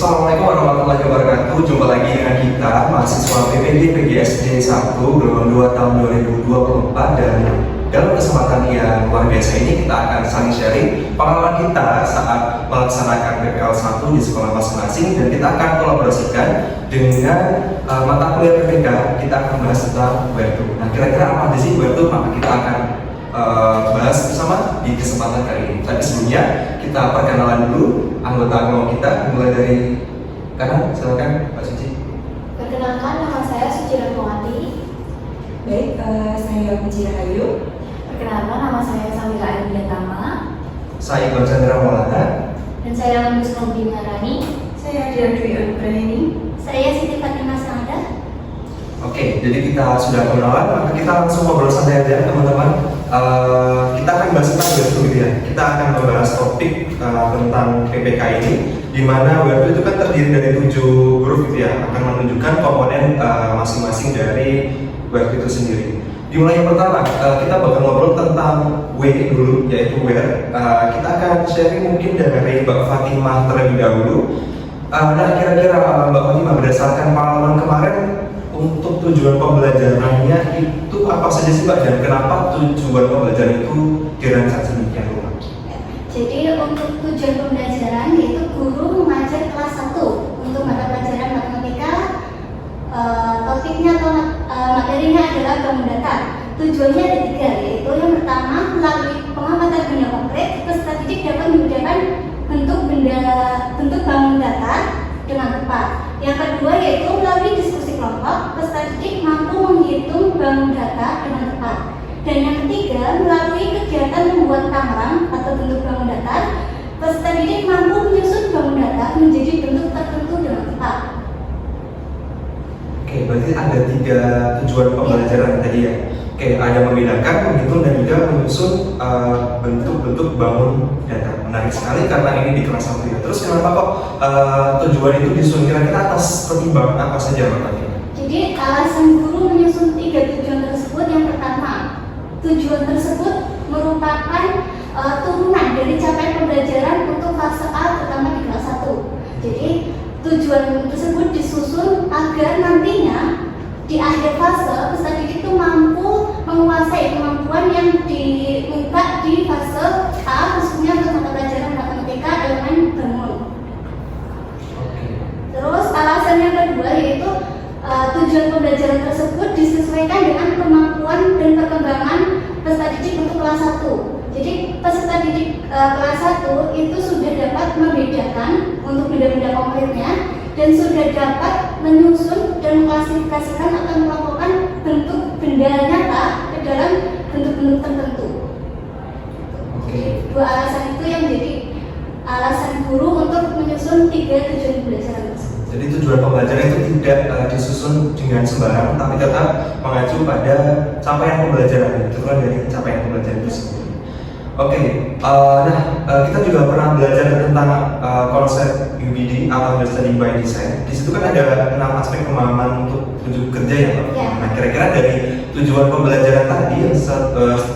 Assalamualaikum warahmatullahi wabarakatuh. Jumpa lagi dengan kita, mahasiswa PPD PGSD 1 gelombang 2 tahun 2024. Dan dalam kesempatan yang luar biasa ini kita akan saling sharing pengalaman kita saat melaksanakan PPL 1 di sekolah masing-masing. Dan kita akan kolaborasikan dengan mata kuliah PPK. Kita akan bahas tentang Where to. Nah, kira-kira apa sih Where to? Maka kita akan bahas bersama di kesempatan kali ini. Tapi sebelumnya kita perkenalan dulu anggota kelompok kita, mulai dari kanan, silakan Pak Suci. Perkenalkan, nama saya Suci Rahmawati. Baik, saya Puji Rahayu. Perkenalkan, nama saya Samira Ardiatama. Saya Iqbal Chandra Maulana. Dan saya Lembus Nobinarani. Saya Dian Dwi Anugrahini. Saya Siti Fatimah Sangada. Oke, jadi kita sudah kenalan, maka kita langsung ngobrol santai aja teman-teman. Kita akan bahas tentang Where to gitu ya. Kita akan membahas topik tentang PPK ini, di mana Where to itu kan terdiri dari 7 huruf gitu ya, akan menunjukkan komponen masing-masing dari Where to itu sendiri. Dimulai yang pertama, kita bakal ngobrol tentang W dulu, yaitu Where. Kita akan sharing mungkin dari Mbak Fatimah terlebih dahulu. Nah, kira-kira Mbak Fatimah berdasarkan pengalaman kemarin, untuk tujuan pembelajarannya itu apa saja sih Mbak, dan kenapa tujuan pembelajaran itu dirancang sedemikian rupa? Jadi untuk tujuan pembelajaran yaitu guru mengajar kelas 1 untuk mata pelajaran matematika. Topiknya atau materinya adalah bangun data. Tujuannya ada 3, yaitu yang pertama melalui pengamatan benda konkret, peserta didik dapat membedakan bentuk bangun data dengan tepat. Yang kedua yaitu melalui diskusi kelompok, peserta didik mampu menghitung bangun data dengan tepat. Dan yang ketiga, melalui kegiatan membuat tangram atau bentuk bangun data, peserta didik mampu menyusun bangun data menjadi bentuk tertentu dengan tepat. Oke, berarti ada 3 tujuan pembelajaran tadi ya. Oke, ada membedakan, menghitung, dan juga menyusun bentuk-bentuk bangun data. Menarik sekali karena ini di kelas 1 ya. Terus kenapa kok tujuan itu disusun, kira-kira atas pertimbangan apa saja Mbak Fatimah? Jadi alasan guru menyusun 3 tujuan tersebut, yang pertama, tujuan tersebut merupakan turunan dari capaian pembelajaran untuk fase A terutama di kelas 1. Jadi tujuan tersebut disusun agar nantinya di akhir fase peserta didik itu mampu menguasai kemampuan yang diminta di fase A, khususnya untuk mata pelajaran matematika elemen bangun. Terus alasan yang kedua yaitu tujuan pembelajaran tersebut disesuaikan dengan kemampuan dan perkembangan peserta didik untuk kelas 1. Jadi peserta didik kelas 1 itu sudah dapat membedakan untuk benda-benda konkretnya dan sudah dapat menyusun dan mengklasifikasikan atau melakukan bentuk benda nyata ke dalam bentuk-bentuk tertentu. Jadi 2 alasan itu yang jadi alasan guru untuk menyusun 3 tujuan pembelajaran tersebut. Jadi tujuan pembelajaran itu tidak disusun dengan sembarang, tapi tetap mengacu pada capaian pembelajaran, turunan dari capaian pembelajaran itu sendiri. Oke, kita juga pernah belajar tentang konsep UBD atau Understanding by Design. Di situ kan ada 6 aspek pemahaman untuk tujuan kerja ya Pak. Ya. Nah, kira-kira dari tujuan pembelajaran tadi yang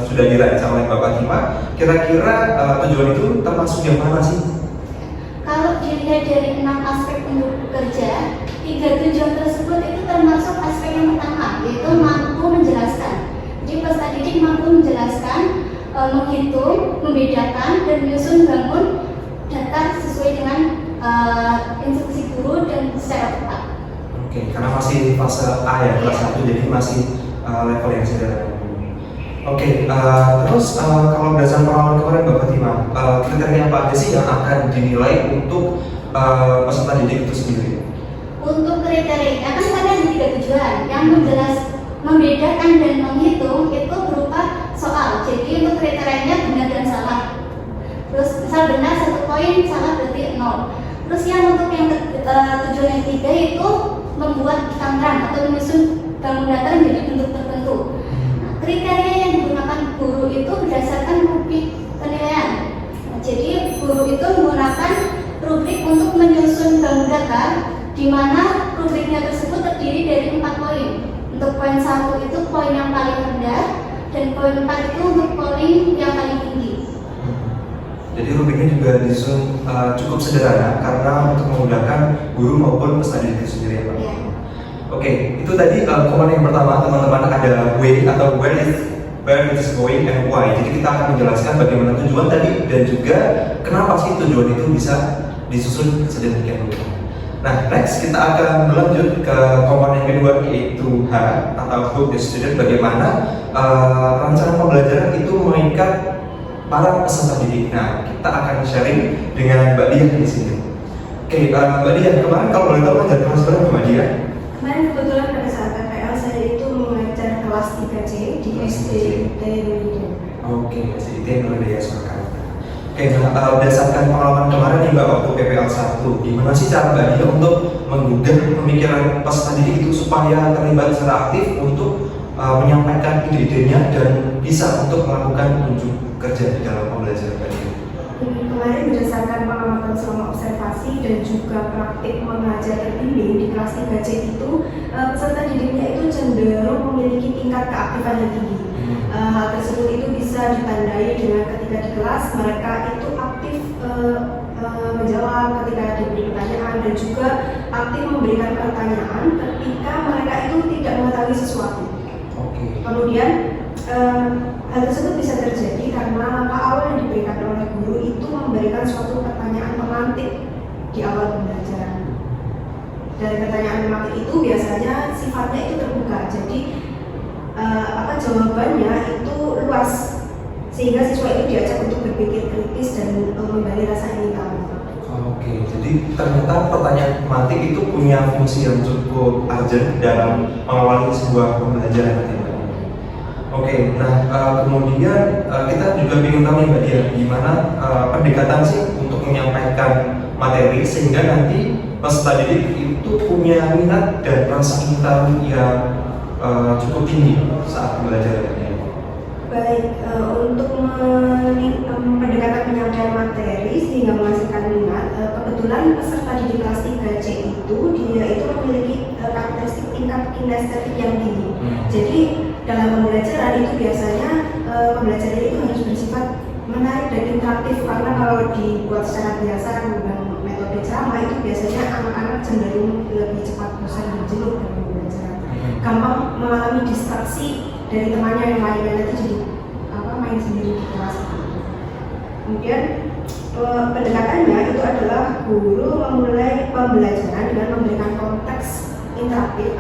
sudah dirancang oleh Mbak Fatimah, kira-kira tujuan itu termasuk yang mana sih? Kalau dilihat dari 6 aspek untuk kerja, 3 tujuan tersebut itu termasuk aspek yang pertama, yaitu mampu menjelaskan. Jadi peserta didik mampu menjelaskan, menghitung, membedakan, dan menyusun bangun data sesuai dengan instruksi guru dan secara tepat. Oke, karena masih fase A ya, kelas 1, jadi masih level yang sederhana. Oke, terus kalau berdasarkan pengalaman kemarin Mbak Fatimah, kriteria apa aja sih yang akan dinilai untuk peserta didik itu sendiri? Untuk kriteria kan ada 3 tujuan, yang membedakan dan menghitung itu berupa soal. Jadi untuk kriterianya benar dan salah. Terus misal benar 1 poin, salah berarti 0. Terus yang untuk yang tujuan yang 3 itu membuat tangram atau menyusun bangun data menjadi bentuk tertentu. Nah, kriteria yang digunakan guru itu berdasarkan rubrik penilaian. Nah, jadi guru itu menggunakan rubrik untuk menyusun bangun data, di mana rubriknya tersebut terdiri dari 4 poin. Untuk poin 1 itu poin yang paling rendah, dan poin 4 itu untuk poin yang paling tinggi. Jadi rubriknya juga disusun cukup sederhana karena untuk memudahkan guru maupun peserta didik itu sendiri ya Pak. Iya. Oke, itu tadi komponen yang pertama teman-teman ada way atau where it is going and why. Jadi kita akan menjelaskan bagaimana tujuan tadi dan juga kenapa sih tujuan itu bisa disusun sedemikian rupa. Nah, next kita akan berlanjut ke komponen kedua yaitu H atau hook the student, bagaimana rancangan pembelajaran itu mengikat para peserta didik. Nah, kita akan sharing dengan Mbak Dian di sini. Oke, Mbak Dian, kemarin kalau boleh tahu mengajar kelas berapa Mbak Dian? Kemarin kebetulan pada saat PPL saya itu mengajar kelas 3C di SDIT Nurhidayah. Oke, SDIT Nurhidayah Surakarta. Oke, nah berdasarkan pengalaman kemarin nih Mbak waktu PPL 1, gimana sih cara Mbak Dian untuk menggugah pemikiran peserta didik itu supaya terlibat secara aktif untuk menyampaikan ide-idenya dan bisa untuk melakukan unjuk kerja di dalam pembelajaran Mbak Dian? Kemarin berdasarkan pengamatan selama observasi dan juga praktik mengajar terbimbing di kelas 3C itu, peserta didiknya itu cenderung memiliki tingkat keaktifan yang tinggi. Hal tersebut itu bisa ditandai dengan ketika di kelas mereka itu aktif menjawab ketika diberi pertanyaan dan juga aktif memberikan pertanyaan ketika mereka itu tidak mengetahui sesuatu. Kemudian hal tersebut bisa terjadi karena langkah awal yang diberikan oleh guru itu memberikan suatu pertanyaan pemantik di awal pembelajaran. Dari pertanyaan pemantik itu biasanya sifatnya itu terbuka, jadi jawabannya itu luas sehingga siswa itu diajak untuk berpikir kritis dan menggali rasa ingin tahu. Oke, jadi ternyata pertanyaan pemantik itu punya fungsi yang cukup urgent dalam mengawali sebuah pembelajaran. Oke, nah kemudian kita juga ingin tahu nih Mbak Dian, gimana pendekatan sih untuk menyampaikan materi sehingga nanti peserta didik itu punya minat dan rasa ingin tahu yang cukup tinggi saat pembelajaran. Baik, untuk pendekatan penyampaian materi sehingga menghasilkan minat, kebetulan peserta didik kelas 3C itu dia itu memiliki karakteristik tingkat kinestetik yang tinggi. Jadi dalam pembelajaran itu biasanya pembelajaran itu harus bersifat menarik dan interaktif, karena kalau dibuat secara biasa dengan metode ceramah itu biasanya anak-anak cenderung lebih cepat bosan dan jenuh dalam pembelajaran, gampang mengalami distraksi dari temannya yang lainnya, nanti jadi main sendiri di kelas. Kemudian pendekatannya itu adalah guru memulai pembelajaran dengan memberikan konteks interaktif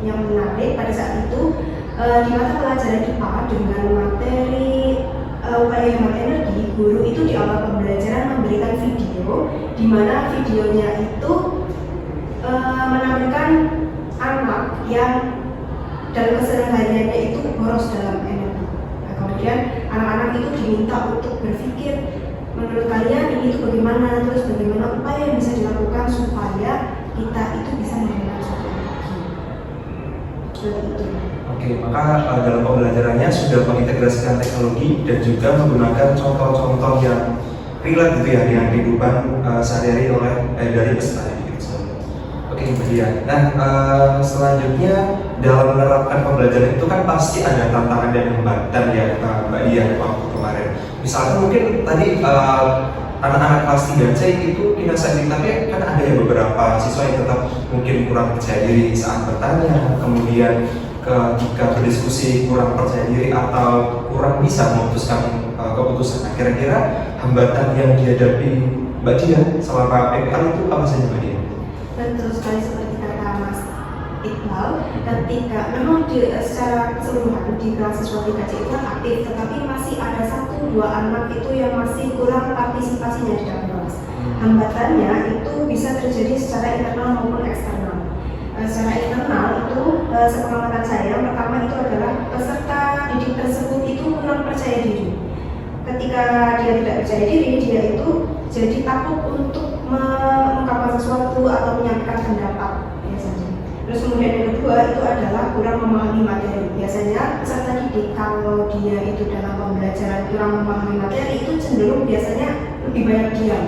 yang menarik pada saat itu. Di mata pelajaran IPA dengan materi upaya hemat energi, guru itu di awal pembelajaran memberikan video di mana videonya itu menampilkan anak yang dalam kesehariannya itu boros dalam energi. Nah, kemudian anak-anak itu diminta untuk berpikir menurut kalian ini itu bagaimana, terus bagaimana upaya yang bisa dilakukan supaya kita itu bisa menghemat suatu energi. Seperti itu. Oke, maka dalam pembelajarannya sudah mengintegrasikan teknologi dan juga menggunakan contoh-contoh yang relate gitu ya dengan kehidupan sehari-hari dari peserta didik itu. Oke, Mbak Dian. Nah, selanjutnya dalam menerapkan pembelajaran itu kan pasti ada tantangan dan hambatan ya Mbak Dian waktu kemarin. Misalnya mungkin tadi anak-anak kelas 3C itu kinestetik, tapi kan ada ya beberapa siswa yang tetap mungkin kurang percaya diri saat bertanya, kemudian ketika berdiskusi kurang percaya diri atau kurang bisa memutuskan keputusan. Nah, kira-kira hambatan yang dihadapi Mbak Dian selama PPL itu apa saja Mbak Dian? Betul sekali seperti kata Mas Iqbal, ketika memang secara keseluruhan di kelas siswa 3C itu aktif, tetapi masih ada 1-2 anak itu yang masih kurang partisipasinya di dalam kelas. Hambatannya itu bisa terjadi secara internal maupun eksternal. Secara internal itu sepengalaman saya, pertama itu adalah peserta didik tersebut itu kurang percaya diri. Ketika dia tidak percaya diri, dia itu jadi takut untuk mengungkapkan sesuatu atau menyampaikan pendapat biasanya. Terus kemudian yang kedua itu adalah kurang memahami materi. Biasanya peserta didik kalau dia itu dalam pembelajaran kurang memahami materi itu cenderung biasanya lebih banyak diam.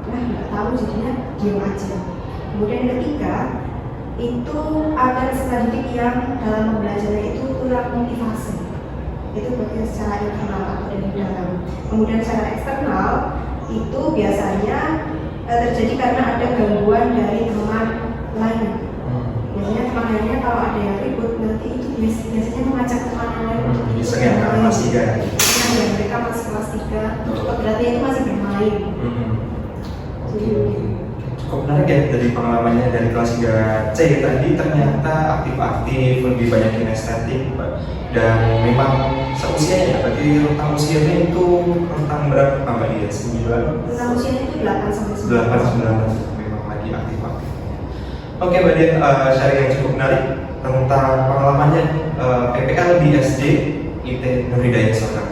Nah, nggak tahu jadinya diam aja. Kemudian yang ketiga itu ada peserta didik yang dalam pembelajaran itu kurang motivasi. Itu bagian secara internal atau dari dalam. Kemudian secara eksternal itu biasanya terjadi karena ada gangguan dari teman lain. Biasanya teman lainnya kalau ada yang ribut nanti itu biasanya mengajak teman yang lain untuk Misalnya kelas 3. Ya, mereka masih kelas 3, berarti itu masih bermain. Cukup menarik ya dari pengalamannya dari kelas 3C tadi, ternyata aktif-aktif, lebih banyak kinestetik, dan memang seusianya bagi rentang usianya itu rentang berapa Mbak dia? 9? Rentang usianya itu 8 sampai 9 memang lagi aktif-aktif. Oke Mbak Dian, sharing yang cukup menarik tentang pengalamannya PPL di SD IT Nur Hidayah Surakarta.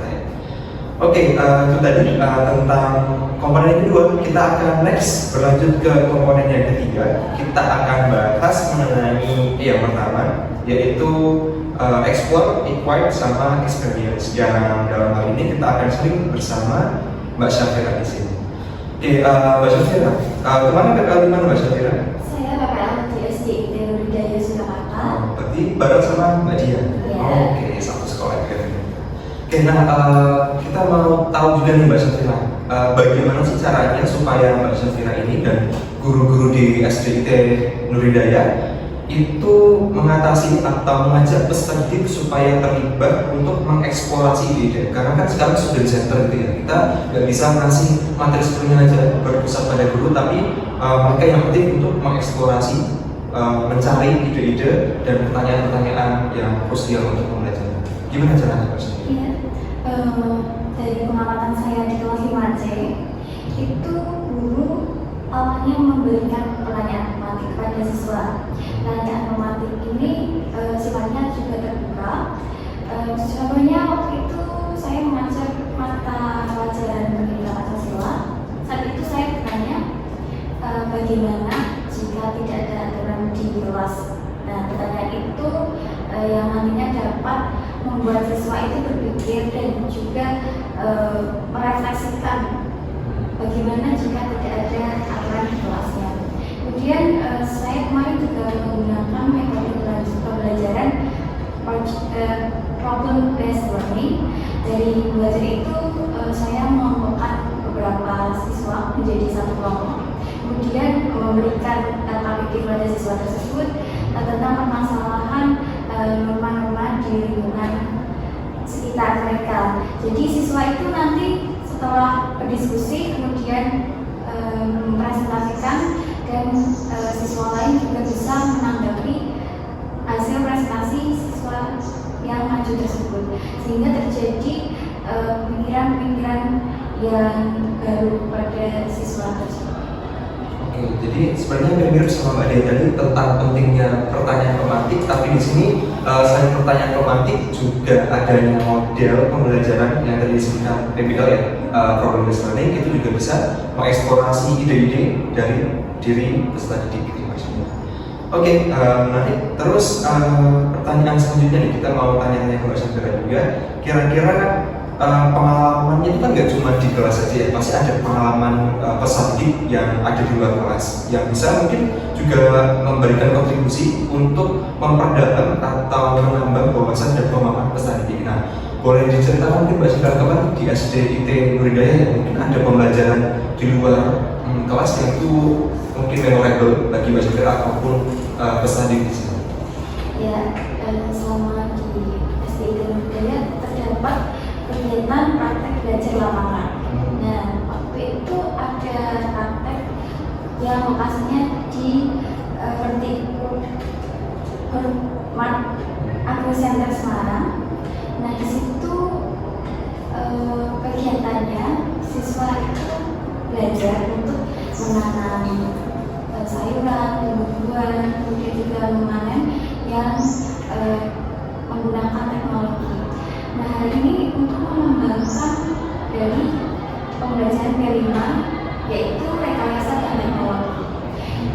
Oke, itu tadi tentang komponen yang kedua. Kita akan next berlanjut ke komponen yang ketiga. Kita akan bahas mengenai yang pertama, yaitu explore, acquire, sama experience. Yang dalam hal ini kita akan sharing bersama Mbak Syafira di sini. Oke, Mbak Syafira, kemana PPL di mana Mbak Syafira? Saya PPL di SD IT Nur Hidayah Surakarta. Berarti bareng sama Mbak Dian. Iya. Oke, satu sekolah juga. Oke, nah kita mau tahu juga nih Mbak Syafira, bagaimana sih caranya supaya Mbak Syafira ini dan guru-guru di SDIT Nur Hidayah itu mengatasi atau mengajak peserta didik supaya terlibat untuk mengeksplorasi ide. Karena kan sekarang student center gitu ya, kita nggak bisa ngasih materi sepenuhnya aja berpusat pada guru, tapi mereka yang penting untuk mengeksplorasi, mencari ide-ide dan pertanyaan-pertanyaan yang krusial untuk pembelajaran. Gimana caranya Mbak Syafira? Iya, dari pengamatan saya di kelas 5C itu guru awalnya memberikan pertanyaan tematik kepada siswa. Pertanyaan tematik ini sifatnya juga terbuka. Contohnya waktu itu saya mengajar mata pelajaran pendidikan Pancasila. Saat itu saya bertanya bagaimana jika tidak ada aturan di kelas. Nah, pertanyaan itu yang nantinya dapat membuat siswa itu berpikir dan juga merefleksikan bagaimana jika tidak ada aturan di kelasnya. Kemudian saya kemarin juga menggunakan metode pembelajaran problem based learning. Dari belajar itu saya mengelompokkan beberapa siswa menjadi satu kelompok, kemudian memberikan topik kepada siswa tersebut tentang permasalahan norma-norma di lingkungan sekitar mereka. Jadi siswa itu nanti setelah berdiskusi kemudian mempresentasikan, dan siswa lain juga bisa menanggapi hasil presentasi siswa yang maju tersebut, sehingga terjadi pemikiran-pemikiran yang baru pada siswa tersebut. Oke, jadi sebenarnya mirip sama Mbak Dia tadi tentang pentingnya pertanyaan tematik, tapi di sini selain pertanyaan tematik juga adanya model pembelajaran yang tadi disebutkan PBL ya, problem based learning, itu juga bisa mengeksplorasi ide-ide dari diri peserta didik gitu maksudnya. Oke, menarik. Terus pertanyaan selanjutnya nih, kita mau tanya-tanya ke Mbak Syafira juga. Kira-kira pengalamannya itu kan nggak cuma di kelas saja ya, masih ada pengalaman peserta didik yang ada di luar kelas yang bisa mungkin juga memberikan kontribusi untuk memperdalam atau menambah wawasan dan pemahaman peserta didik. Nah, boleh diceritakan mungkin Mbak Syafira kemarin di SDIT Nur Hidayah ya, mungkin ada pembelajaran di luar kelas yang itu mungkin memorable bagi Mbak Syafira ataupun peserta didik di sini. Ya, selama di SDIT Nur Hidayah terdapat kegiatan praktek belajar lapangan. Nah, waktu itu ada praktek yang lokasinya di Agro Center Semarang. Nah, di situ kegiatannya siswa itu belajar untuk menanam sayuran, tumbuh-tumbuhan, kemudian juga memanen yang menggunakan teknologi. Nah, hari ini untuk mengembangkan dari pembelajaran P5, yaitu rekayasa dan teknologi.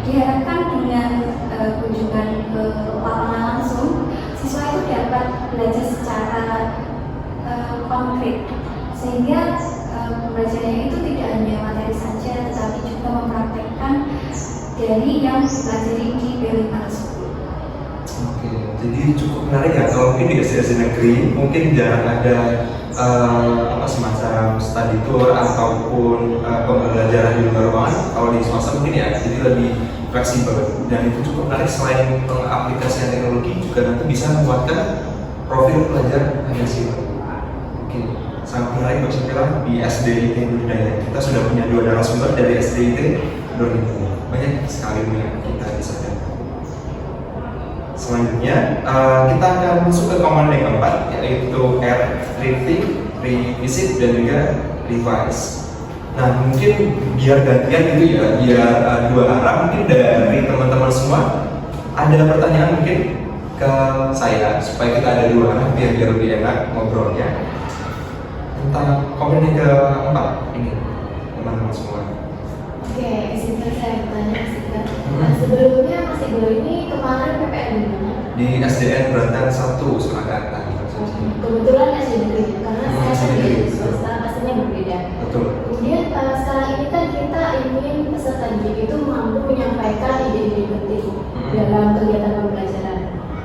Diharapkan dengan kunjungan ke lapangan langsung, siswa itu dapat belajar secara konkret, sehingga pembelajarannya itu tidak hanya materi saja, tetapi juga mempraktekkan dari yang dipelajari di P5 tersebut. Oke, Jadi cukup menarik ya. Kalau mungkin di SD negeri mungkin jarang ada semacam study tour ataupun pembelajaran di luar ruangan. Kalau di swasta mungkin ya, jadi lebih fleksibel dan itu cukup menarik. Selain pengaplikasian teknologi juga nanti bisa menguatkan profil pelajar Pancasila. Oke, sangat menarik Mbak Syakila. Di SDIT Budidaya kita sudah punya 2 narasumber dari SDIT Budidaya. Banyak sekali yang kita bisa dapat. Selanjutnya kita akan masuk ke komponen yang keempat, yaitu rethink, revisit, dan juga revise. Nah mungkin biar gantian gitu ya, biar 2 arah. Mungkin dari teman-teman semua ada pertanyaan mungkin ke saya supaya kita ada 2 arah biar lebih enak ngobrolnya tentang komponen yang keempat ini, teman-teman semua. Oke, izinkan saya bertanya sedikit. Sebelumnya Mas Iqbal ini kemarin PPN di mana? Di SDN Berantan 1 Surakarta. Kebetulan SD negeri, karena saya sendiri swasta pastinya berbeda. Betul. Kemudian sekarang ini kan kita ingin peserta didik itu mampu menyampaikan ide-ide penting dalam kegiatan pembelajaran.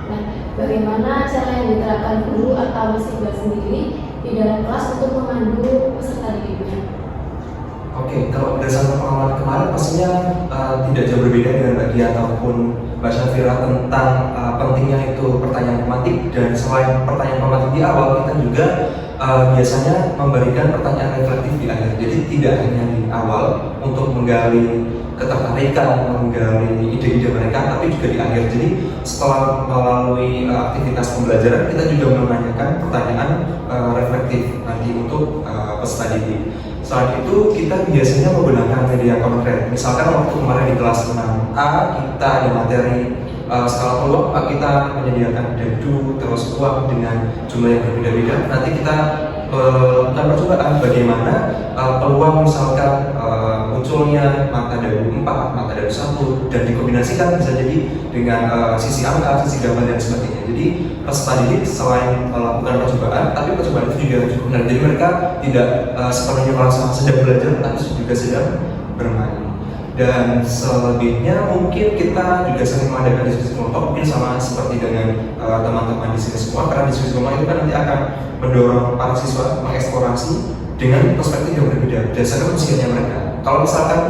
Nah, bagaimana cara yang diterapkan guru atau Mas Iqbal sendiri di dalam kelas untuk memandu peserta didiknya? Oke, kalau berdasarkan pengalaman kemarin pastinya tidak jauh berbeda dengan bagi ataupun Mbak Syafira tentang pentingnya itu pertanyaan tematik. Dan selain pertanyaan tematik di awal, kita juga biasanya memberikan pertanyaan reflektif di akhir. Jadi tidak hanya di awal untuk menggali ketertarikan, menggali ide-ide mereka, tapi juga di akhir. Jadi setelah melalui aktivitas pembelajaran, kita juga menanyakan pertanyaan reflektif nanti untuk peserta didik. Selain itu, kita biasanya menggunakan media konkret. Misalkan waktu kemarin di kelas 6A, kita ada materi skala peluang, kita menyediakan dadu terus uang dengan jumlah yang berbeda-beda. Nanti kita lakukan percobaan bagaimana peluang misalkan munculnya mata dadu 4, mata dadu 1, dan dikombinasikan bisa jadi dengan sisi angka, sisi gambar, dan sebagainya. Jadi peserta didik selain melakukan percobaan, tapi percobaan itu juga cukup menarik. Jadi mereka tidak sepenuhnya merasa sedang belajar, tapi juga sedang bermain. Dan selebihnya mungkin kita juga sering mengadakan diskusi kelompok, mungkin sama seperti dengan teman-teman di sini semua, karena diskusi kelompok itu kan nanti akan mendorong para siswa mengeksplorasi dengan perspektif yang berbeda berdasarkan usianya mereka. Kalau misalkan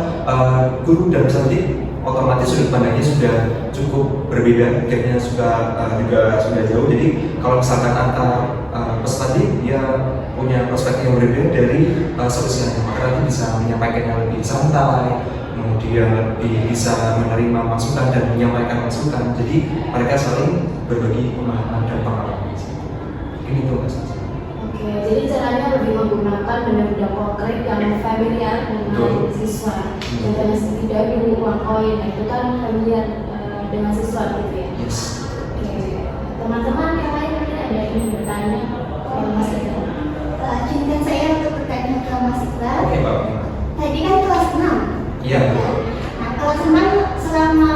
guru dan peserta didik, otomatis sudut pandangnya sudah cukup berbeda, gapnya juga sudah jauh. Jadi kalau misalkan antar peserta didik dia punya perspektif yang berbeda dari seusianya, maka nanti bisa menyampaikannya lebih santai, kemudian lebih bisa menerima masukan dan menyampaikan masukan. Jadi mereka saling berbagi pemahaman dan pengalaman. Ini tuh Mas. Oke, jadi caranya lebih menggunakan benda-benda konkret yang familiar dengan siswa. Contohnya tidak dulu uang koin, itu kan familiar dengan siswa gitu ya. Yes. Oke, teman-teman yang lain mungkin ada yang ingin bertanya ke Mas Iqbal? Izinkan saya untuk bertanya ke Mas Iqbal. Oke, Pak. Tadi kan kelas 6. Iya. Nah, kelas 6 selama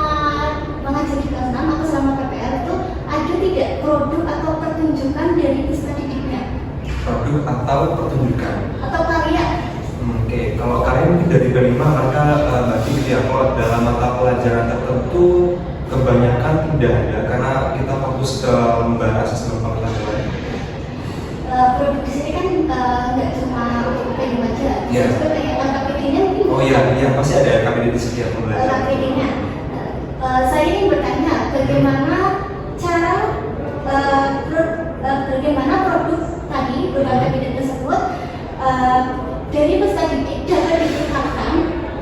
mengajar di kelas 6 atau selama PPL itu ada tidak produk atau pertunjukan dari peserta didiknya? Produk atau pertunjukan? Atau karya? Oke, kalau karya mungkin dari kelima, maka berarti ya kalau dalam mata pelajaran tertentu kebanyakan tidak ada, karena kita fokus ke membahas sistem pengetahuan. Produk di sini kan nggak cuma PPD aja, Iya. juga kayak KPD-nya mungkin. Oh iya, pasti ada KPD di setiap pembelajaran. KPD-nya. Saya ingin bertanya bagaimana cara bagaimana produk tadi berupa KPD tersebut dari peserta didik dapat ditetapkan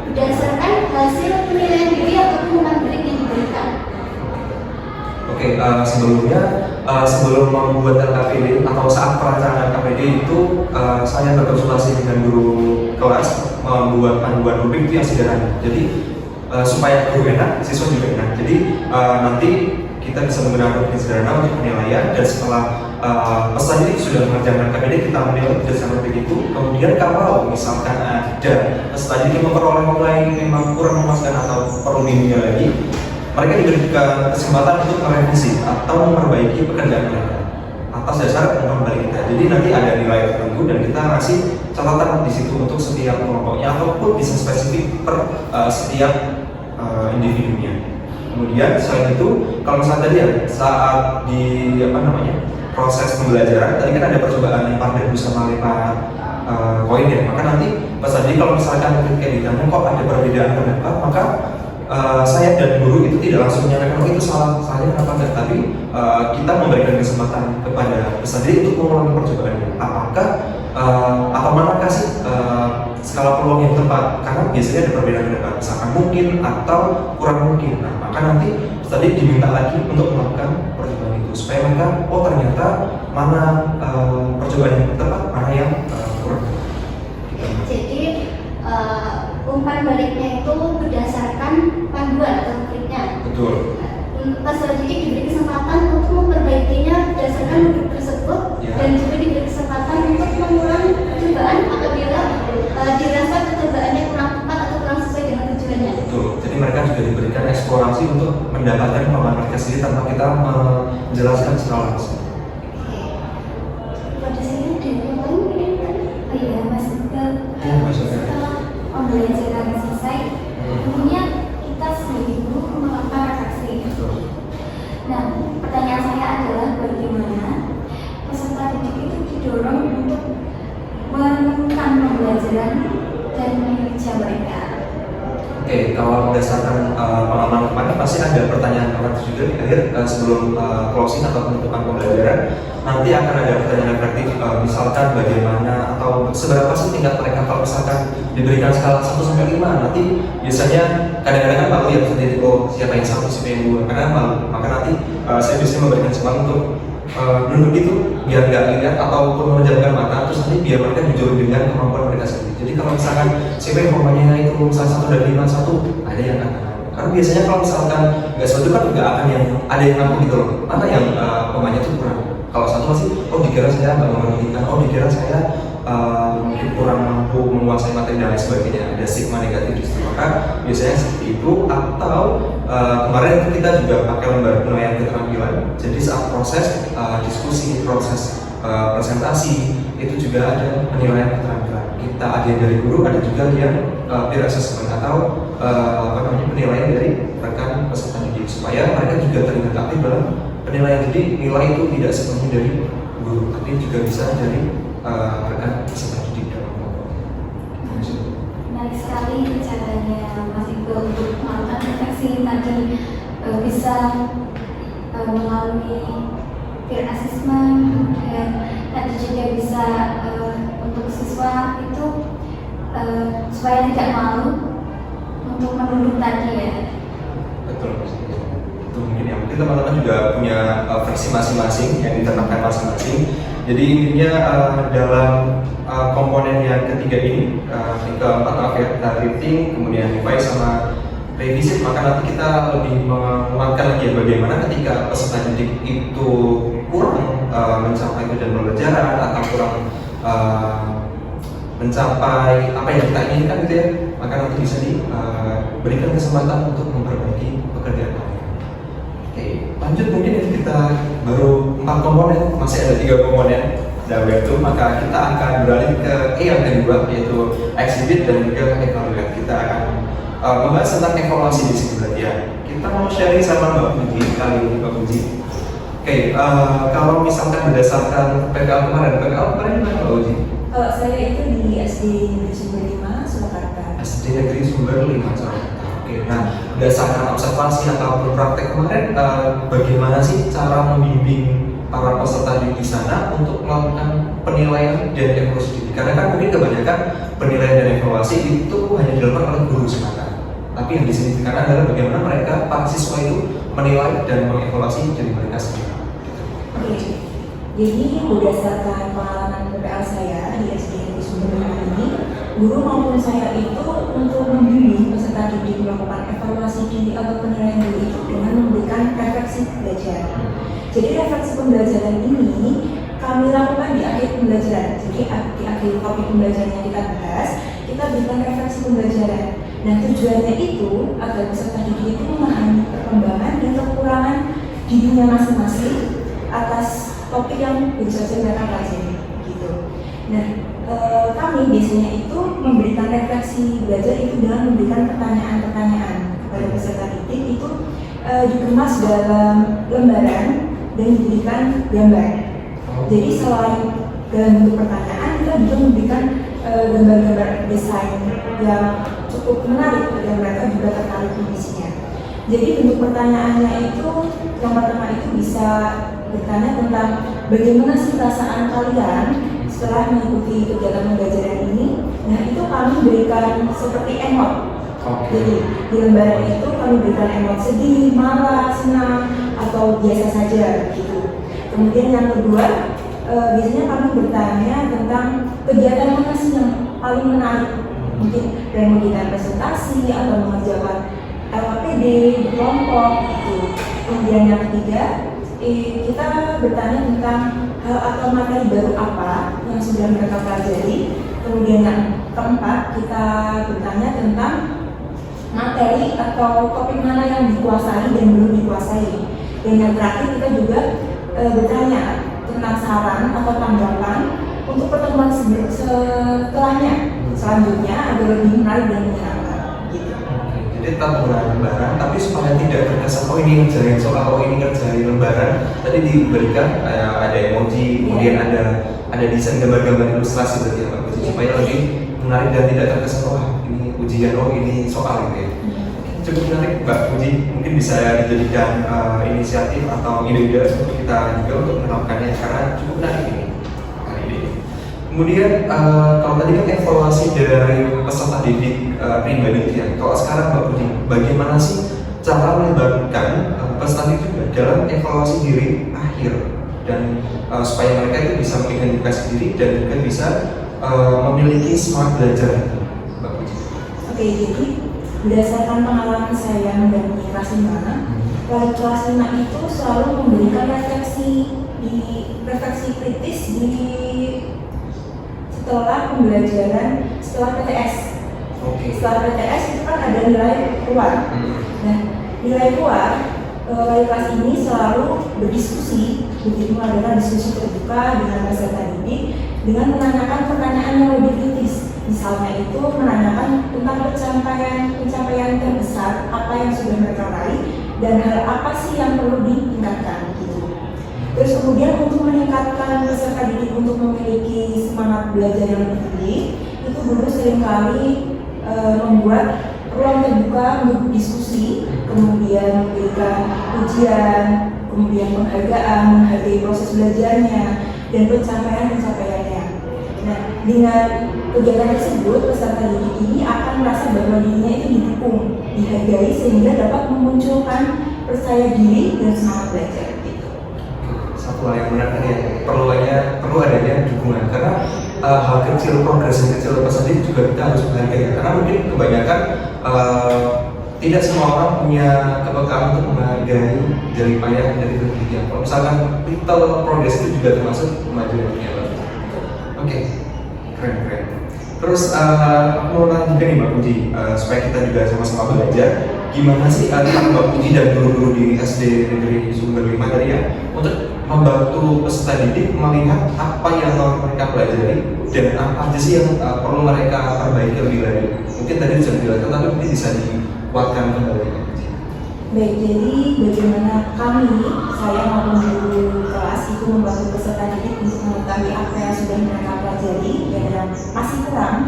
berdasarkan hasil penilaian diri atau pengumuman break yang diberikan. Oke, sebelumnya sebelum membuat LKPD atau saat perencanaan KPD itu saya berkonsultasi dengan guru kelas membuat panduan rubrik itu yang sederhana. Jadi supaya guru enak, siswa juga enak. Jadi nanti kita bisa menggunakan rubrik sederhana untuk penilaian, dan setelah peserta didik sudah mengerjakan KPD, kita menilai berdasarkan rubrik itu. Kemudian kalau misalkan ada peserta didik yang memperoleh nilai memang kurang memuaskan atau perlu dinilai lagi, mereka diberikan kesempatan untuk merevisi atau memperbaiki pekerjaan mereka atas dasar pengembalian kita. Jadi nanti ada nilai tertentu dan kita ngasih catatan di situ untuk setiap kelompoknya ataupun bisa spesifik per setiap individunya. Kemudian selain itu, kalau misalnya tadi ya saat di proses pembelajaran, tadi kan ada percobaan lempar debu sama lempar koin ya. Maka nanti pas tadi kalau misalkan kayak ditanya kok ada perbedaan pendapat, maka saya dan guru itu tidak langsung menyampaikan oh itu salah saya kenapa enggak, tapi kita memberikan kesempatan kepada peserta untuk mengulangi percobaannya. Apakah apa manakah sih skala peluang yang tepat? Karena biasanya ada perbedaan pendapat, misalkan mungkin atau kurang mungkin. Nah, maka nanti tadi diminta lagi untuk melakukan percobaan itu supaya mereka oh ternyata mana percobaan yang tepat, mana yang kurang. Jadi umpan baliknya itu berdasarkan panduan atau triknya. Betul. Peserta didik diberi kesempatan untuk memperbaikinya berdasarkan modul tersebut dan juga diberi kesempatan untuk mengulangi percobaan apabila dirasa percobaannya kurang tepat atau kurang sesuai dengan tujuannya. Betul. Jadi mereka juga diberikan eksplorasi untuk mendapatkan pemahaman mereka sendiri tanpa kita menjelaskan secara langsung. Pada sini ada yang lain mungkin kan? Oh iya, Mas Iqbal. Setelah pembelajaran selesai, tentunya kita sebagai guru melakukan refleksi. Nah, pertanyaan saya adalah bagaimana peserta didik itu didorong untuk menemukan pembelajaran dan kinerja mereka. Oke, kalau berdasarkan pengalaman kemarin pasti ada pertanyaan reflektif juga di akhir sebelum closing atau penutupan pembelajaran. Nanti akan ada pertanyaan reflektif, misalkan bagaimana atau seberapa sih tingkat mereka kalau misalkan diberikan skala 1 sampai 5. Nanti biasanya kadang-kadang kan malu ya sendiri oh siapa yang 1, siapa yang 2. Karena malu, maka nanti saya biasanya memberikan semangat untuk duduk itu biar nggak lihat ataupun menjamkan mata, terus nanti biar mereka jujur dengan kemampuan mereka sendiri. Jadi kalau misalkan siapa yang formanya itu misalnya 1 dari 5 1, ada yang akan. Karena biasanya kalau misalkan nggak sesuatu kan nggak akan yang ada yang ngaku gitu loh. Mana yang pemainnya itu kurang. Kalau 1 masih, oh dikira saya nggak mengerti, oh dikira saya mungkin kurang mampu menguasai materi dan lain sebagainya. Ada stigma negatif di situ. Maka biasanya seperti itu. Atau kemarin itu kita juga pakai lembar penilaian keterampilan. Jadi saat proses diskusi, proses presentasi itu juga ada penilaian keterampilan. Kita ada yang dari guru, ada juga yang peer assessment atau penilaian dari rekan peserta didik supaya mereka juga terlibat aktif dalam penilaian. Jadi nilai itu tidak sepenuhnya dari guru, tapi juga bisa dari rekan peserta didik dalam kelompok. Menarik sekali caranya Mas Iqbal untuk melakukan refleksi tadi, bisa melalui peer assessment dan nanti juga bisa untuk siswa itu supaya tidak malu untuk menunduk tadi ya. Betul. Itu mungkin ya. Mungkin teman-teman juga punya versi masing-masing yang diterapkan masing-masing. Jadi intinya dalam komponen yang ketiga ini, keempat maaf ya, targeting, kemudian revise sama revisit, maka nanti kita lebih menguatkan lagi ya bagaimana ketika peserta didik itu kurang mencapai tujuan pembelajaran atau kurang mencapai apa yang kita inginkan gitu ya, maka nanti bisa diberikan kesempatan untuk memperbaiki pekerjaan mereka. Oke, lanjut mungkin itu kita baru 4 komponen, masih ada 3 komponen dalam itu, maka kita akan beralih ke yang kedua yaitu exhibit dan juga evaluate. Kita akan membahas tentang evaluasi di sini berarti ya. Kita mau sharing sama Mbak Puji kali ini, Mbak Puji. Oke, kalau misalkan berdasarkan PKL kemarin gimana Mbak Puji? Kalau saya itu di SD Negeri Sumber 5, Surakarta. SD Negeri Sumber 5, Surakarta. Oke, nah berdasarkan observasi ataupun praktek kemarin, bagaimana sih cara membimbing para peserta di sana untuk melakukan penilaian dan evaluasi? Karena kan mungkin kebanyakan penilaian dan evaluasi itu hanya dilakukan oleh guru semata. Tapi yang disignifikan adalah bagaimana mereka para siswa itu menilai dan mengevaluasi dari mereka sendiri. Oke, jadi berdasarkan pengalaman PPL saya di SD Negeri Sumber 5 ini, guru maupun saya itu untuk membimbing peserta didik melakukan evaluasi diri atau penilaian diri itu dengan memberikan refleksi belajar. Jadi refleksi pembelajaran ini kami lakukan di akhir pembelajaran. Jadi di akhir topik pembelajaran yang kita bahas, kita berikan refleksi pembelajaran. Nah tujuannya itu agar peserta didik itu memahami perkembangan dan kekurangan dirinya masing-masing atas topik yang baru saja mereka pelajari. Gitu. Nah kami biasanya itu memberikan refleksi belajar itu dengan memberikan pertanyaan-pertanyaan kepada peserta didik itu dikemas dalam lembaran dan diberikan gambar. Jadi selain dalam bentuk pertanyaan, kita juga memberikan gambar-gambar desain yang cukup menarik dan mereka juga tertarik di isinya. Jadi bentuk pertanyaannya itu yang pertama itu bisa bertanya tentang bagaimana sih perasaan kalian setelah mengikuti kegiatan pembelajaran ini. Nah itu kami berikan seperti emot. Jadi di lembaran itu kami berikan emot sedih, marah, senang, atau biasa saja gitu. Kemudian yang kedua, biasanya kami bertanya tentang kegiatan mana sih yang paling menarik. Mungkin dari memberikan presentasi atau mengerjakan LKPD di kelompok gitu. Kemudian yang ketiga, kita bertanya tentang hal atau materi baru apa yang sudah mereka pelajari. Kemudian yang keempat, kita bertanya tentang materi atau topik mana yang dikuasai dan belum dikuasai. Dan yang terakhir kita juga bertanya tentang saran atau tanggapan untuk pertemuan setelahnya selanjutnya agar lebih menarik dan menyenangkan. Gitu. Jadi tetap menggunakan lembaran, tapi supaya tidak terkesan oh ini ngerjain soal, oh ini ngerjain lembaran. Tadi diberikan ada emoji, kemudian ada desain gambar-gambar ilustrasi berarti ya Pak Puji, supaya lebih menarik dan tidak terkesan wah ini ujian, oh ini soal gitu ya. Cukup menarik Mbak Puji, mungkin bisa dijadikan inisiatif atau ide-ide untuk kita juga untuk menerapkannya karena cukup menarik ini. Kemudian kalau tadi kan evaluasi dari peserta didik pribadi ya. Kalau sekarang Mbak Puji, bagaimana sih cara melibatkan peserta didik juga dalam evaluasi diri akhir dan supaya mereka itu bisa mengidentifikasi diri dan juga bisa memiliki semangat belajar, Mbak Puji. Oke, jadi berdasarkan pengalaman saya mendampingi kelas 5, kelas 5 itu selalu memberikan refleksi kritis setelah pembelajaran, setelah PTS. Setelah PTS itu kan ada nilai keluar. Nah, nilai keluar wali kelas ini selalu berdiskusi, begitu mengadakan diskusi terbuka dengan peserta didik dengan menanyakan pertanyaan yang lebih kritis. Misalnya itu menanyakan tentang pencapaian terbesar apa yang sudah mereka raih dan hal apa sih yang perlu ditingkatkan gitu. Terus kemudian untuk meningkatkan peserta didik untuk memiliki semangat belajar yang lebih tinggi, itu guru seringkali membuat ruang terbuka untuk diskusi, kemudian memberikan ujian, kemudian menghargai proses belajarnya dan pencapaiannya. Nah, dengan kegiatan tersebut, peserta didik ini akan merasa bahwa dirinya itu didukung, dihargai sehingga dapat memunculkan percaya diri dan semangat belajar. Satu hal yang benar tadi ya, perlu adanya dukungan karena hal kecil, progres yang kecil peserta didik juga kita harus menghargai karena mungkin kebanyakan tidak semua orang punya kepekaan untuk menghargai jerih payah dari dirinya. Kalau misalkan little progress itu juga termasuk kemajuan dunia. Oke, keren. Terus aku mau nanya juga nih Mbak Puji, supaya kita juga sama-sama belajar gimana sih Mbak Puji dan guru-guru di SD Negeri Sumber 5 tadi ya untuk membantu peserta didik melihat apa yang mereka pelajari dan apa aja sih yang perlu mereka perbaiki lebih lanjut. Mungkin tadi bisa dijelaskan, tapi mungkin bisa dikuatkan kembali. Baik, jadi bagaimana saya maupun guru kelas itu membantu peserta didik untuk mengetahui apa yang sudah mereka pelajari dan yang masih kurang.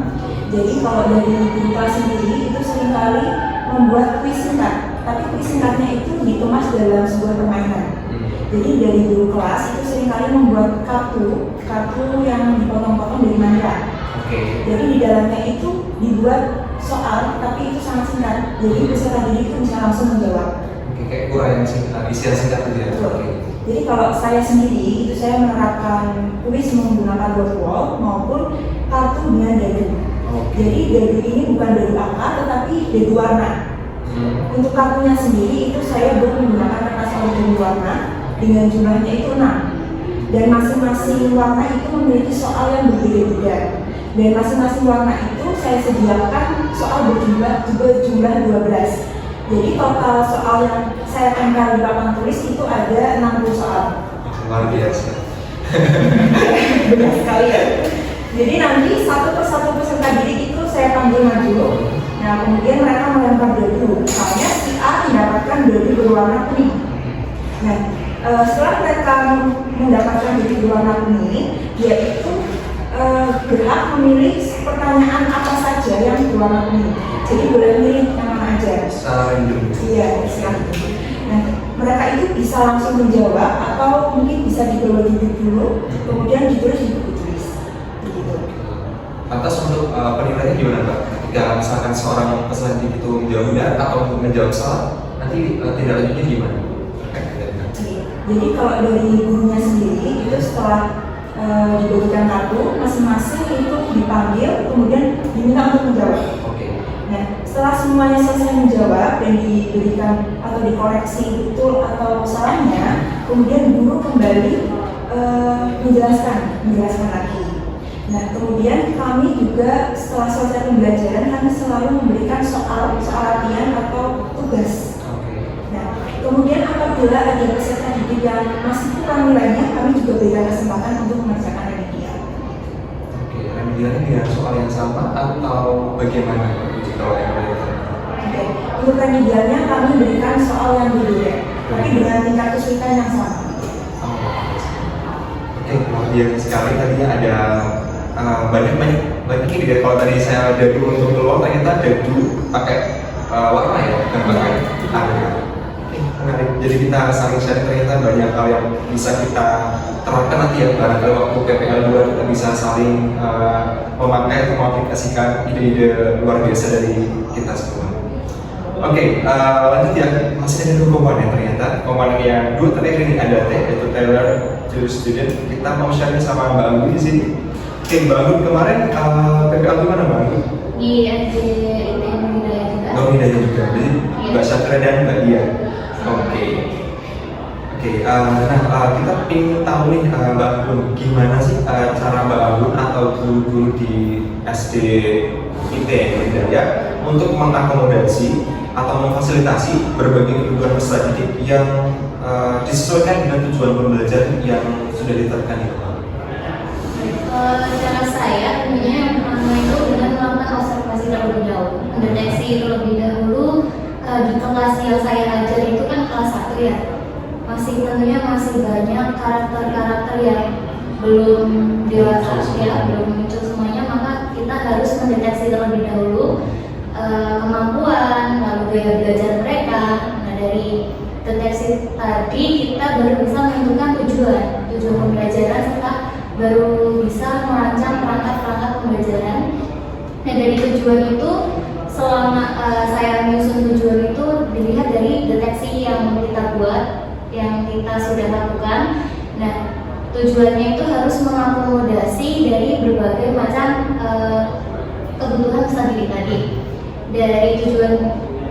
Jadi kalau dari guru kelas sendiri itu seringkali membuat kuis singkat, tapi kuis singkatnya itu dikemas dalam sebuah permainan. Jadi dari guru kelas itu seringkali membuat kartu yang dipotong-potong dari manila. Jadi di dalamnya itu dibuat soal, tapi itu sangat singkat. Jadi peserta didik itu bisa langsung menjawab. Kayak kurang singkat, istilah singkat itu ya. Jadi kalau saya sendiri itu saya menerapkan kuis menggunakan word wall maupun kartu dengan dadu. Jadi dadu ini bukan dadu angka, tetapi dadu warna. Untuk kartunya sendiri itu saya menggunakan kertas dadu warna dengan jumlahnya itu 6. Dan masing-masing warna itu memiliki soal yang berbeda-beda. Dan masing-masing warna itu saya sediakan soal berjumlah 12. Jadi total soal yang saya tempel di papan tulis itu ada 60 soal. Luar biasa. Benar sekali ya. Jadi nanti satu persatu peserta didik itu saya panggil maju. Nah kemudian mereka melempar dadu. Misalnya si A mendapatkan mendapatkan baju berwarna kuning. Nah, setelah mereka mendapatkan baju berwarna kuning, dia itu berhak memilih pertanyaan apa saja yang berwarna kuning. Jadi boleh milih yang mana aja. Secara random. Iya, secara random. Nah, mereka itu bisa langsung menjawab atau mungkin bisa dibawa dulu, kemudian ditulis di buku tulis. Begitu. Lantas untuk penilaiannya gimana Pak? Ketika misalkan seorang peserta didik itu menjawab benar atau menjawab salah, nanti tindak lanjutnya gimana? Jadi kalau dari gurunya sendiri itu setelah dibagikan kartu, masing-masing itu dipanggil kemudian diminta untuk menjawab. Oke. Nah, setelah semuanya selesai menjawab dan diberikan atau dikoreksi betul atau salahnya, kemudian guru kembali menjelaskan lagi. Nah, kemudian kami juga setelah selesai pembelajaran kami selalu memberikan soal latihan atau tugas. Nah, kemudian apabila ada peserta didik yang masih kurang nilainya, kami juga berikan kesempatan untuk mengerjakan remedial. Oke, remedialnya dengan soal yang sama atau bagaimana kalau yang berbeda? Oke, untuk remedialnya kami berikan soal yang berbeda, tapi dengan tingkat kesulitan yang sama. Oke, luar biasa sekali. Tadinya ada banyak ini deh. Kalau tadi saya dadu untuk keluar, ternyata dadu pakai warna ya, bukan pakai area. Oke, menarik. Jadi kita saling share, ternyata banyak hal yang bisa kita terapkan nanti ya. Barangkali waktu PPL 2 kita bisa saling memakai atau mengaplikasikan ide-ide luar biasa dari kita semua. Oke, lanjut ya. Masih ada 2 komponen ternyata. Komponen yang 2 terakhir ini ada T, yaitu Taylor to Student. Kita mau sharing sama Mbak Anggun di sini. Oke, Mbak Anggun kemarin PPL di mana Mbak Anggun? Di ITN Hidayah juga. Oh, Hidayah juga. Jadi Mbak Syatra dan Mbak Dia. Oke. Nah kita ingin tahu nih Mbak Anggun, gimana sih cara Mbak Anggun atau guru-guru di SD ITN Hidayah untuk mengakomodasi atau memfasilitasi berbagai kebutuhan peserta didik yang disesuaikan dengan tujuan pembelajaran yang sudah ditetapkan itu Pak? Cara saya tentunya yang pertama itu dengan melakukan observasi terlebih dahulu, mendeteksi terlebih dahulu di kelas yang saya ajar itu kan kelas 1 ya, tentunya masih banyak karakter-karakter yang belum dewasa ya, belum muncul semuanya, maka kita harus mendeteksi terlebih dahulu kemampuan lalu gaya belajar mereka. Nah, dari deteksi tadi kita baru bisa menentukan tujuan pembelajaran serta baru bisa merancang perangkat pembelajaran. Nah, dari tujuan itu selama saya menyusun tujuan itu dilihat dari deteksi yang kita buat, yang kita sudah lakukan. Nah, tujuannya itu harus mengakomodasi dari berbagai macam kebutuhan peserta didik tadi. Dari tujuan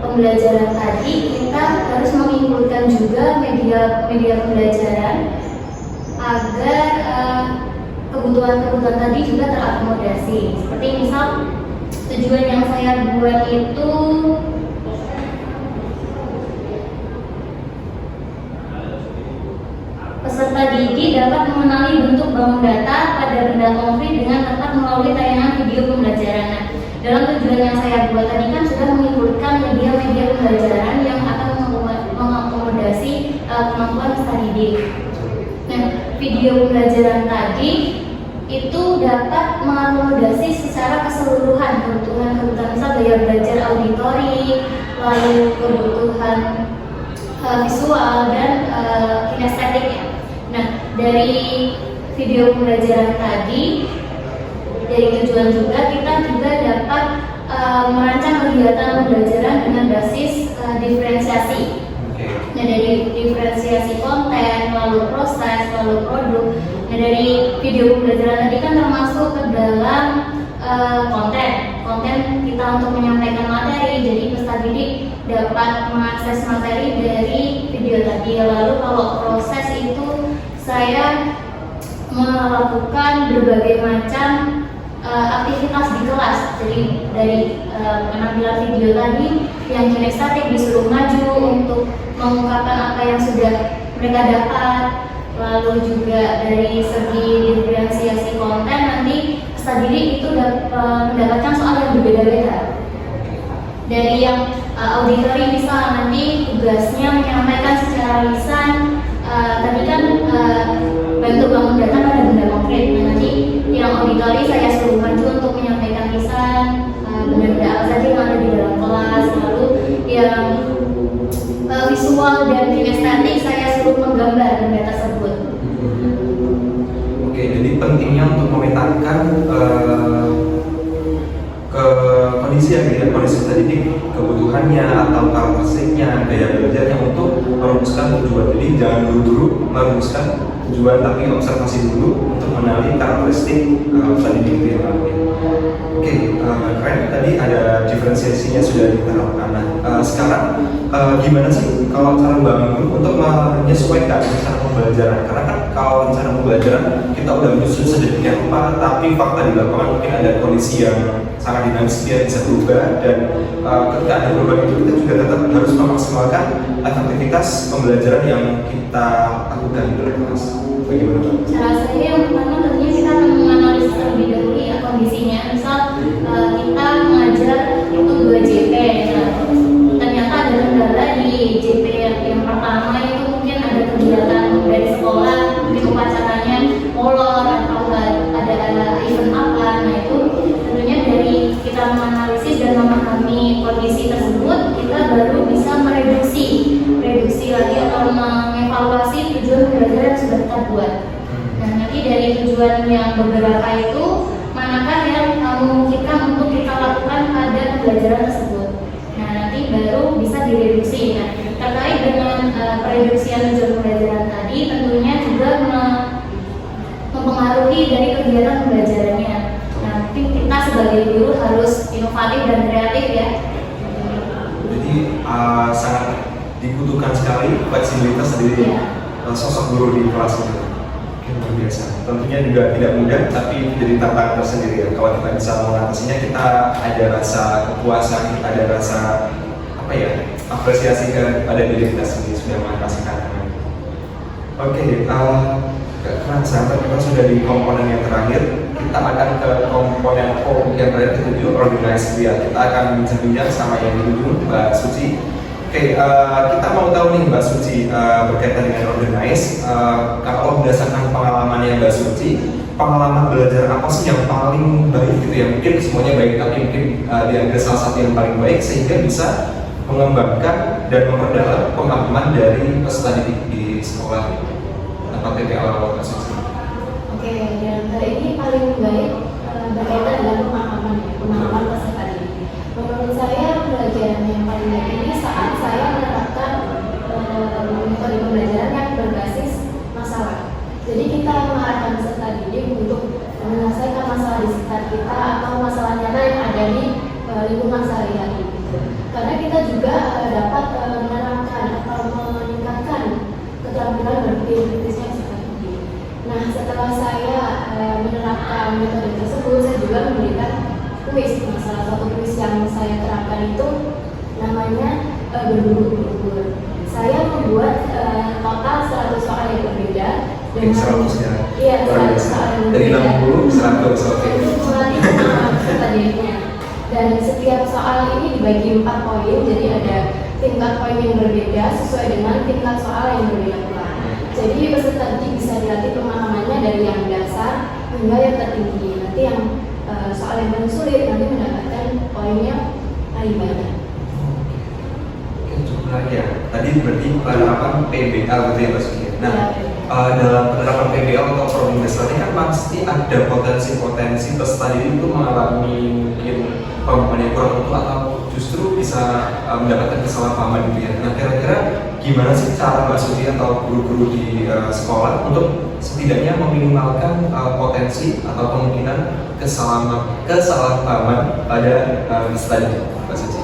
pembelajaran tadi kita harus menginkludkan juga media pembelajaran agar kebutuhan tadi juga terakomodasi. Seperti misal tujuan yang saya buat itu peserta didik dapat mengenali bentuk bangun data pada benda konkret dengan tepat melalui tayangan video pembelajaran. Nah, dalam tujuan yang saya buat tadi kan sudah menginkludkan media pembelajaran yang akan mengakomodasi kemampuan peserta didik. Nah, video pembelajaran tadi itu dapat mengakomodasi secara keseluruhan kebutuhan misal gaya belajar auditori, lalu kebutuhan visual dan kinestetik ya. Nah, dari video pembelajaran tadi, dari tujuan juga kita juga dapat merancang kegiatan pembelajaran dengan basis diferensiasi. Nah, dari diferensiasi konten, lalu proses, lalu produk. Nah, dari video pembelajaran tadi kan termasuk ke dalam konten kita untuk menyampaikan materi. Jadi peserta didik dapat mengakses materi dari video tadi. Lalu kalau proses itu saya melakukan berbagai macam aktivitas di kelas. Jadi dari penampilan video tadi yang kinestetik disuruh maju untuk mengungkapkan apa yang sudah mereka dapat. Lalu juga dari segi diferensiasi konten nanti peserta didik itu mendapatkan soal yang berbeda-beda. Dari yang auditori misal nanti tugasnya menyampaikan secara lisan, tadi kan bentuk bangun data pada benda konkret. Nah, nanti yang auditori saya suruh maju untuk menyampaikan lisan benda-benda apa saja yang ada di dalam kelas. Lalu yang visual dan kinestetik saya suruh menggambar benda tersebut. Oke, jadi pentingnya untuk memetakan ke kondisi yang dilihat kondisi didik, kebutuhannya atau karakteristiknya, gaya belajarnya untuk merumuskan tujuan. Jadi jangan buru-buru merumuskan tujuan, tapi observasi dulu untuk mengenali karakteristik peserta didik yang lain. Oke, keren. Tadi ada diferensiasinya sudah diterapkan. Nah, sekarang gimana sih kalau cara bangun untuk menyesuaikan cara pembelajaran? Karena kan kalau cara pembelajaran kita udah menyusun sedemikian rupa, tapi fakta di lapangan mungkin ada kondisi yang sangat dinamis, dia bisa berubah, dan ketika ada perubahan itu kita juga tetap harus memaksimalkan efektivitas pembelajaran yang kita lakukan di dalam kelas. Bagaimana Pak? Cara saya yang pertama tentunya kita akan menganalisis terlebih dahulu ya kondisinya. Misal kita mengajar untuk 2 JP, nah, ternyata ada kendala di JP yang pertama itu mungkin ada kegiatan dari sekolah, mungkin upacaranya molor atau ada event apa. Nah itu tentunya dari kita menganalisis dan memahami kondisi tersebut, kita baru bisa mereduksi lagi atau mengevaluasi tujuan pembelajaran yang sudah kita buat. Nah nanti dari tujuan yang beberapa itu manakah yang memungkinkan untuk kita lakukan pada pembelajaran tersebut. Nah nanti baru bisa direduksi. Nah terkait dengan pereduksian tujuan pembelajaran tadi tentunya juga mempengaruhi dari kegiatan pembelajarannya. Nah mungkin kita sebagai guru harus inovatif dan kreatif ya. Jadi sangat dibutuhkan sekali fleksibilitas dari sosok guru di kelas itu. Luar biasa. Tentunya juga tidak mudah, tapi jadi tantangan tersendiri ya. Kalau kita bisa mengatasinya, kita ada rasa kepuasan, kita ada rasa apresiasi kepada diri kita sendiri sudah mengatasi tantangan. Oke, karena sampai kita sudah di komponen yang terakhir, kita akan ke komponen yang terakhir dituju organize ya. Kita akan bincang-bincang sama yang dituju Mbak Suci. Oke, kita mau tahu nih Mbak Suci berkaitan dengan organize. Kalau berdasarkan pengalamannya Mbak Suci, pengalaman belajar apa sih yang paling baik gitu ya? Mungkin semuanya baik, tapi mungkin diambil salah satu yang paling baik sehingga bisa mengembangkan dan memperdalam pemahaman dari peserta didik di sekolah atau PPL Mbak Suci. Oke, dan hari ini paling baik berkaitan dengan pemahaman peserta didik. Menurut saya pembelajaran yang paling baik ini saat saya menerapkan metode pembelajaran yang berbasis masalah. Jadi kita mengarahkan peserta didik untuk menyelesaikan masalah di sekitar kita atau masalah nyata yang ada di lingkungan sehari-hari. Karena kita juga dapat menerapkan atau meningkatkan keterampilan berpikir kritisnya peserta didik. Nah, setelah saya menerapkan metode tersebut, saya juga memberikan kuis. Nah, salah satu kuis yang saya terapkan itu namanya berburu. Saya membuat total 100 soal yang berbeda dengan 100 ya? Iya, 100 soal yang Dari berbeda. 60, 100, oke. Peserta didiknya. Dan setiap soal ini dibagi 4 poin, jadi ada tingkat poin yang berbeda sesuai dengan tingkat soal yang berbeda pula. Jadi peserta didik bisa dilatih pemahamannya dari yang dasar hingga yang tertinggi. Nanti yang soal yang paling sulit nanti mendapatkan poinnya paling banyak. Oke, cukup lagi ya. Tadi berarti penerapan PBL gitu ya Mbak Suci. Nah, dalam penerapan PBL atau program dasar ini kan pasti ada potensi-potensi peserta didik itu mengalami mungkin pemahaman yang kurang utuh atau justru bisa mendapatkan kesalahpahaman gitu ya. Nah, kira-kira gimana sih cara Mbak Suci atau guru-guru di sekolah untuk setidaknya meminimalkan potensi atau kemungkinan kesalahpahaman pada peserta didik Mbak Suci?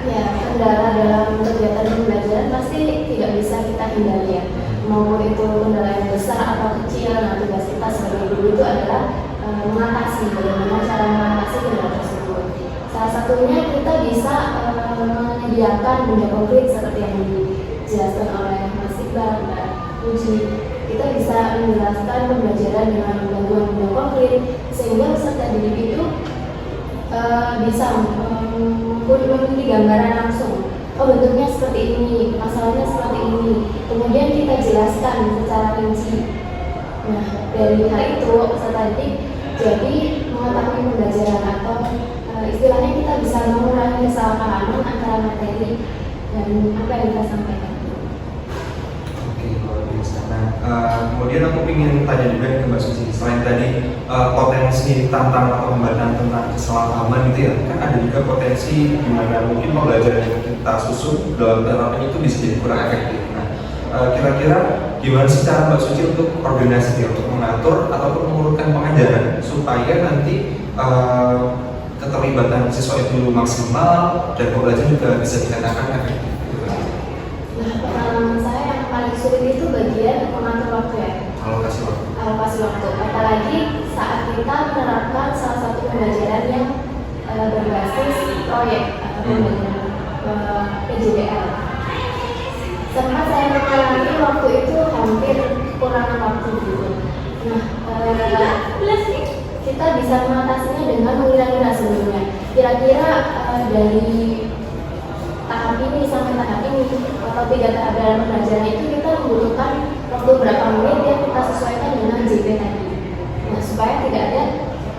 Ya, kendala dalam kegiatan pembelajaran pasti tidak bisa kita hindari ya. Mau itu kendala yang besar atau kecil, nah tugas kita sebagai guru itu adalah mengatasi, bagaimana cara mengatasi kendala tersebut. Salah satunya kita bisa menyediakan benda konkret seperti yang dijelaskan oleh Mas Iqbal dan Puji. Kita bisa menjelaskan pembelajaran dengan bantuan benda konkret sehingga peserta didik itu bisa memiliki gambaran langsung. Oh, bentuknya seperti ini, masalahnya seperti ini. Kemudian kita jelaskan secara rinci. Nah, dari hal itu peserta didik jadi mengetahui pembelajaran atau istilahnya kita bisa mengurangi kesalahpahaman antara materi dan apa yang kita sampaikan. Oke, luar biasa. Nah, kemudian aku ingin tanya juga ke Mbak Suci, selain tadi potensi tantangan atau pembelajaran tentang kesalahpahaman gitu ya, kan ada juga potensi di mana mungkin pembelajaran yang kita susun dalam penerapan itu bisa jadi kurang efektif. Nah, kira-kira gimana sih cara Mbak Suci untuk koordinasi ya, untuk mengatur ataupun mengurutkan pengajaran supaya nanti keterlibatan siswa itu maksimal dan pembelajaran juga bisa dikatakan efektif. Nah, pengalaman saya yang paling sulit itu bagian mengatur waktu ya. Alokasi waktu. Alokasi waktu. Apalagi saat kita menerapkan salah satu pembelajaran yang berbasis proyek atau pembelajaran PJBL. Sempat saya mengalami waktu itu hampir kurang waktu gitu. Nah, kita bisa mengatasinya dengan mengira-ngira sebelumnya. Kira-kira dari tahap ini sampai tahap ini atau 3 tahap dalam pembelajaran itu kita membutuhkan waktu berapa menit yang kita sesuaikan dengan JP tadi. Nah, supaya tidak ada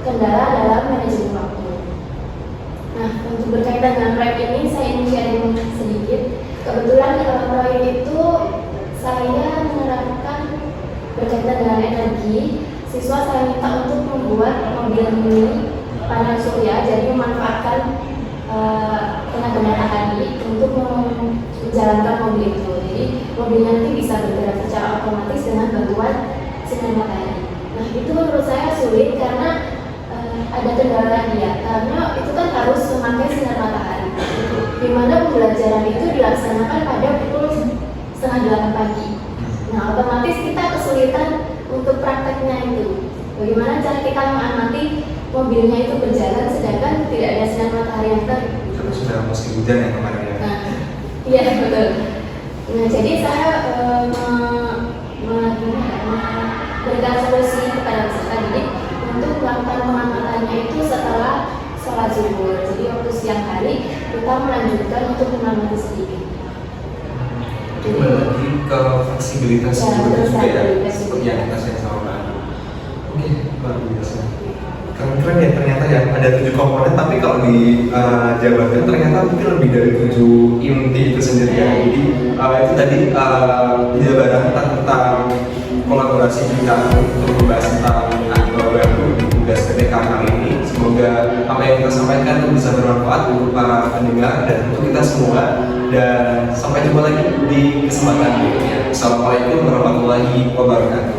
kendala dalam manajemen waktu. Nah, untuk berkaitan dengan proyek ini saya ingin sharing sedikit. Kebetulan dalam proyek itu saya menerapkan berkaitan dengan energi. Siswa saya minta untuk membuat mobil mini panel surya, jadi memanfaatkan tenaga matahari untuk menjalankan mobil itu. Jadi mobilnya nanti bisa bergerak secara otomatis dengan bantuan sinar matahari. Nah, itu menurut saya sulit karena ada kendala dia, karena itu kan harus memakai sinar matahari. Di mana pembelajaran itu dilaksanakan pada pukul 7:30 pagi. Nah, otomatis kita kesulitan untuk prakteknya itu. Bagaimana cara kita mengamati mobilnya itu berjalan sedangkan tidak ada sinar matahari yang terik. Terus sudah musim hujan ya kemarin ya. Nah, iya betul. Nah, jadi saya memberikan solusi kepada peserta didik untuk melakukan pengamatannya itu setelah sholat zuhur. Jadi waktu siang hari kita melanjutkan untuk mengamati sedikit. Jadi lagi ke fleksibilitas Ya, juga ya, fleksibilitas seperti juga. yang kita share sama Mbak. Oke, luar biasa. Keren ya ternyata ya, ada 7 komponen, tapi kalau dijabarkan ternyata mungkin lebih dari 7 inti itu sendiri ya. Jadi itu tadi penjabaran tentang kolaborasi kita untuk membahas tentang aktor baru tugas PPK kali ini. Semoga apa yang kita sampaikan itu bisa bermanfaat untuk para pendengar dan untuk kita semua. Dan sampai jumpa lagi di kesempatan berikutnya. Assalamualaikum warahmatullahi wabarakatuh.